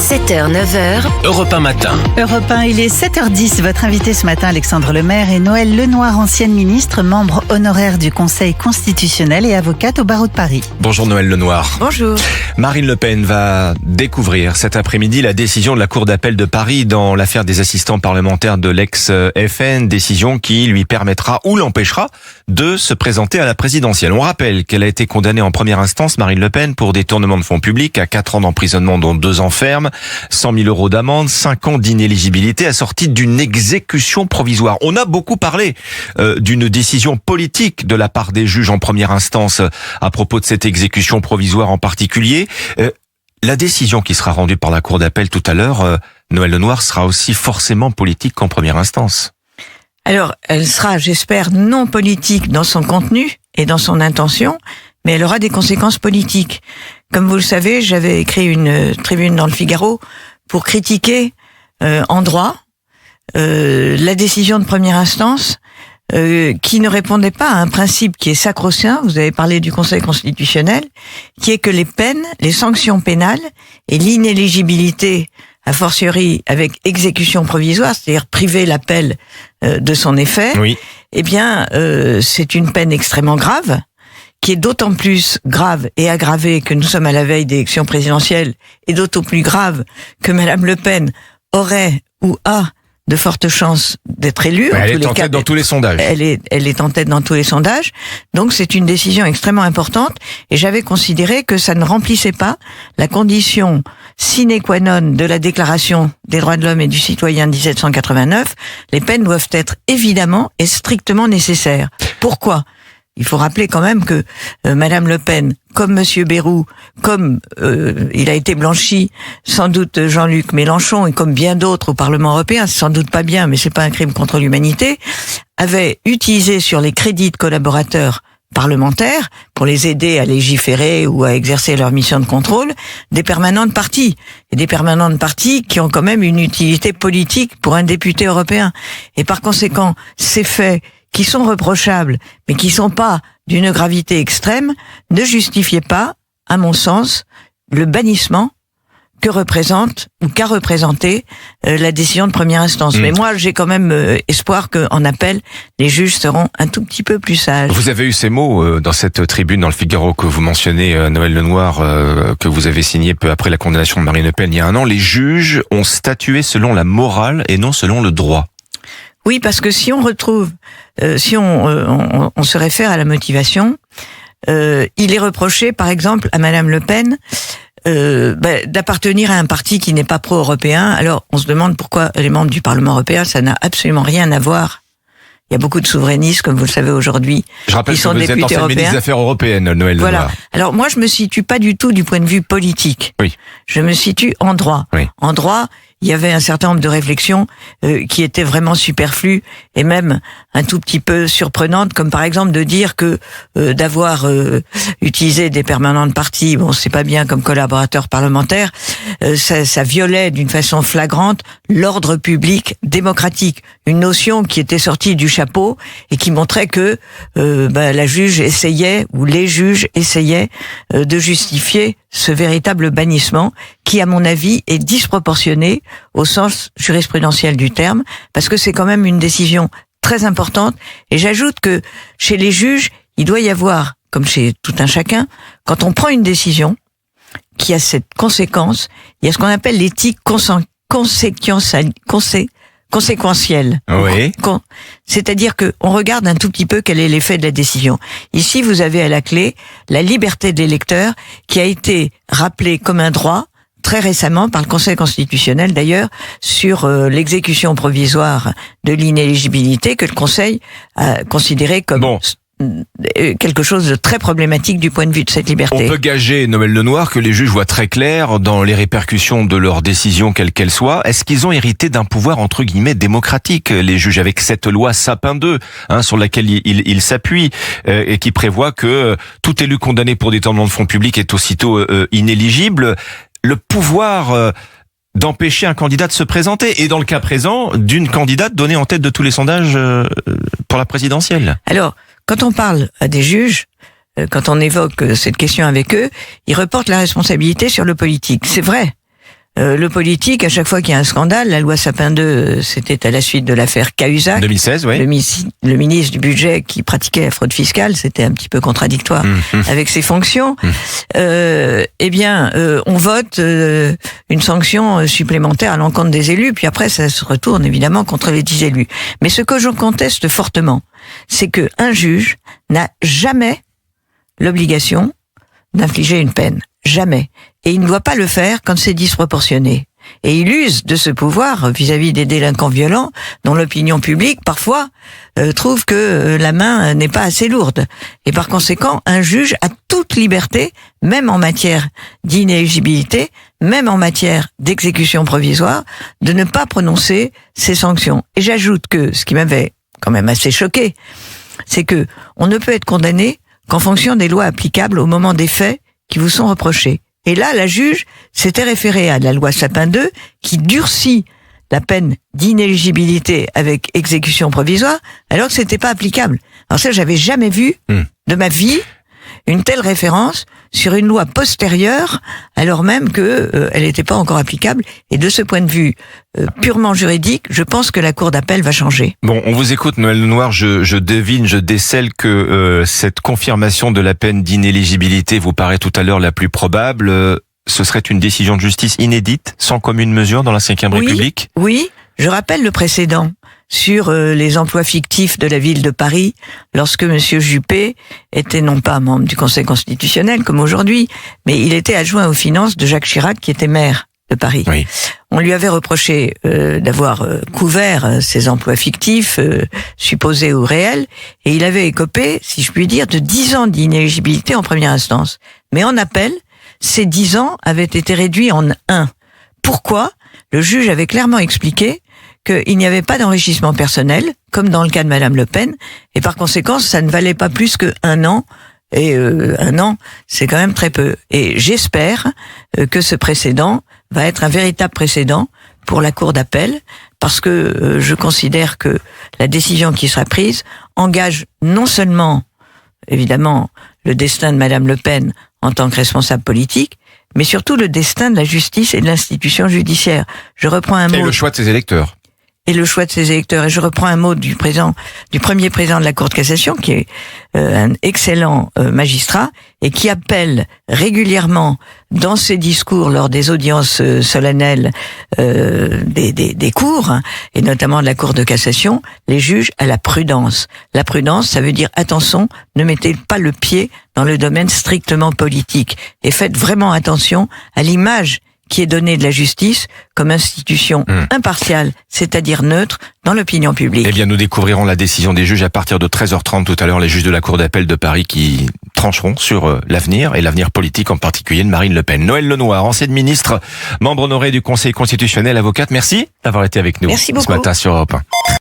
7h, 9h. Europe 1 matin. Europe 1, il est 7h10. Votre invité ce matin, Alexandre Lemaire, est Noëlle Lenoir, ancienne ministre, membre honoraire du Conseil constitutionnel et avocate au barreau de Paris. Bonjour Noëlle Lenoir. Bonjour. Marine Le Pen va découvrir cet après-midi la décision de la Cour d'appel de Paris dans l'affaire des assistants parlementaires de l'ex-FN, décision qui lui permettra ou l'empêchera de se présenter à la présidentielle. On rappelle qu'elle a été condamnée en première instance, Marine Le Pen, pour détournement de fonds publics à 4 ans d'emprisonnement dont 2 ans ferme, 100 000 euros d'amende, 5 ans d'inéligibilité assortie d'une exécution provisoire. On a beaucoup parlé d'une décision politique de la part des juges en première instance à propos de cette exécution provisoire en particulier. La décision qui sera rendue par la Cour d'appel tout à l'heure, Noëlle Lenoir, sera aussi forcément politique qu'en première instance. Alors, elle sera, j'espère, non politique dans son contenu et dans son intention, mais elle aura des conséquences politiques. Comme vous le savez, j'avais écrit une tribune dans le Figaro pour critiquer en droit la décision de première instance qui ne répondait pas à un principe qui est sacro-saint, vous avez parlé du Conseil constitutionnel, qui est que les peines, les sanctions pénales et l'inéligibilité, a fortiori avec exécution provisoire, c'est-à-dire priver l'appel de son effet, oui. Eh bien, c'est une peine extrêmement grave, qui est d'autant plus grave et aggravée que nous sommes à la veille d'élections présidentielles, et d'autant plus grave que Madame Le Pen aurait ou a de fortes chances d'être élue. Elle est en tête dans tous les sondages. Elle est en tête dans tous les sondages. Donc c'est une décision extrêmement importante. Et j'avais considéré que ça ne remplissait pas la condition sine qua non de la Déclaration des droits de l'homme et du citoyen de 1789. Les peines doivent être évidemment et strictement nécessaires. Pourquoi ? Il faut rappeler quand même que Madame Le Pen, comme Monsieur Bayrou, comme il a été blanchi, sans doute Jean-Luc Mélenchon, et comme bien d'autres au Parlement européen, c'est sans doute pas bien, mais c'est pas un crime contre l'humanité, avait utilisé sur les crédits de collaborateurs parlementaires, pour les aider à légiférer ou à exercer leur mission de contrôle, des permanents de parti. Et des permanents de parti qui ont quand même une utilité politique pour un député européen. Et par conséquent, ces faits qui sont reprochables, mais qui sont pas d'une gravité extrême, ne justifiaient pas, à mon sens, le bannissement que représente ou qu'a représenté la décision de première instance. Mais moi, j'ai quand même espoir qu'en appel, les juges seront un tout petit peu plus sages. Vous avez eu ces mots dans cette tribune dans le Figaro que vous mentionnez, Noëlle Lenoir, que vous avez signé peu après la condamnation de Marine Le Pen il y a 1 an. Les juges ont statué selon la morale et non selon le droit. Oui, parce que si on retrouve, si on se réfère à la motivation, il est reproché, par exemple, à Madame Le Pen d'appartenir à un parti qui n'est pas pro-européen. Alors, on se demande pourquoi elle est membre du Parlement européen. Ça n'a absolument rien à voir. Il y a beaucoup de souverainistes, comme vous le savez aujourd'hui, Je rappelle qui sont que vous êtes députés ancienne européens. ministre des Affaires européennes, Noëlle Voilà. Lenoir. Alors moi, je me situe pas du tout du point de vue politique. Oui. Je me situe en droit. Oui. En droit, il y avait un certain nombre de réflexions qui étaient vraiment superflues et même un tout petit peu surprenantes, comme par exemple de dire que d'avoir utilisé des permanents de parti, bon, c'est pas bien comme collaborateur parlementaire, ça violait d'une façon flagrante l'ordre public démocratique, une notion qui était sortie du chapeau et qui montrait que la juge essayait ou les juges essayaient de justifier ce véritable bannissement qui, à mon avis, est disproportionné au sens jurisprudentiel du terme, parce que c'est quand même une décision très importante. Et j'ajoute que chez les juges, il doit y avoir, comme chez tout un chacun, quand on prend une décision qui a cette conséquence, il y a ce qu'on appelle l'éthique conséquentielle. Oui. C'est-à-dire que on regarde un tout petit peu quel est l'effet de la décision. Ici, vous avez à la clé la liberté de l'électeur qui a été rappelée comme un droit très récemment par le Conseil constitutionnel d'ailleurs sur l'exécution provisoire de l'inéligibilité que le Conseil a considéré comme quelque chose de très problématique du point de vue de cette liberté. On peut gager, Noëlle Lenoir, que les juges voient très clair dans les répercussions de leurs décisions, quelles qu'elles soient. Est-ce qu'ils ont hérité d'un pouvoir, entre guillemets, démocratique, les juges, avec cette loi Sapin 2, sur laquelle ils s'appuient, et qui prévoit que tout élu condamné pour détournement de fonds publics est aussitôt inéligible? Le pouvoir d'empêcher un candidat de se présenter, et dans le cas présent, d'une candidate donnée en tête de tous les sondages pour la présidentielle. Alors, quand on parle à des juges, quand on évoque cette question avec eux, ils reportent la responsabilité sur le politique. C'est vrai. le politique, à chaque fois qu'il y a un scandale, la loi Sapin 2, c'était à la suite de l'affaire Cahuzac. 2016, oui. Le ministre du budget qui pratiquait la fraude fiscale, c'était un petit peu contradictoire avec ses fonctions. On vote une sanction supplémentaire à l'encontre des élus, puis après ça se retourne évidemment contre les 10 élus. Mais ce que je conteste fortement, c'est que un juge n'a jamais l'obligation d'infliger une peine. Jamais. Et il ne doit pas le faire quand c'est disproportionné. Et il use de ce pouvoir vis-à-vis des délinquants violents dont l'opinion publique, parfois, trouve que la main n'est pas assez lourde. Et par conséquent, un juge a toute liberté, même en matière d'inéligibilité, même en matière d'exécution provisoire, de ne pas prononcer ces sanctions. Et j'ajoute que, ce qui m'avait quand même assez choqué, c'est que on ne peut être condamné qu'en fonction des lois applicables au moment des faits qui vous sont reprochés. Et là, la juge s'était référée à la loi Sapin 2 qui durcit la peine d'inéligibilité avec exécution provisoire, alors que c'était pas applicable. Alors ça, j'avais jamais vu de ma vie une telle référence sur une loi postérieure, alors même que elle n'était pas encore applicable. Et de ce point de vue purement juridique, je pense que la Cour d'appel va changer. Bon, on vous écoute, Noël Lenoir, je devine, je décèle que cette confirmation de la peine d'inéligibilité vous paraît tout à l'heure la plus probable. Ce serait une décision de justice inédite, sans commune mesure dans la Ve République ? Oui, je rappelle le précédent sur les emplois fictifs de la ville de Paris, lorsque Monsieur Juppé était non pas membre du Conseil constitutionnel comme aujourd'hui, mais il était adjoint aux finances de Jacques Chirac qui était maire de Paris. Oui. On lui avait reproché d'avoir couvert ces emplois fictifs, supposés ou réels, et il avait écopé, si je puis dire, de 10 ans d'inéligibilité en première instance. Mais en appel, ces 10 ans avaient été réduits en 1. Pourquoi ? Le juge avait clairement expliqué qu'il n'y avait pas d'enrichissement personnel, comme dans le cas de Madame Le Pen, et par conséquent, ça ne valait pas plus que 1 an, et 1 an, c'est quand même très peu. Et j'espère que ce précédent va être un véritable précédent pour la Cour d'appel, parce que je considère que la décision qui sera prise engage non seulement, évidemment, le destin de Madame Le Pen en tant que responsable politique, mais surtout le destin de la justice et de l'institution judiciaire. Je reprends un mot. Et le choix de ses électeurs. Et le choix de ses électeurs. Et je reprends un mot du premier président de la Cour de cassation, qui est un excellent magistrat, et qui appelle régulièrement dans ses discours lors des audiences solennelles des cours, et notamment de la Cour de cassation, les juges à la prudence. La prudence, ça veut dire attention, ne mettez pas le pied dans le domaine strictement politique, et faites vraiment attention à l'image qui est donnée de la justice comme institution impartiale, c'est-à-dire neutre, dans l'opinion publique. Eh bien, nous découvrirons la décision des juges à partir de 13h30 tout à l'heure, les juges de la Cour d'appel de Paris qui trancheront sur l'avenir et l'avenir politique en particulier de Marine Le Pen. Noël Lenoir, ancienne ministre, membre honoré du Conseil constitutionnel, avocate, merci d'avoir été avec nous Merci beaucoup. Ce matin sur Europe 1.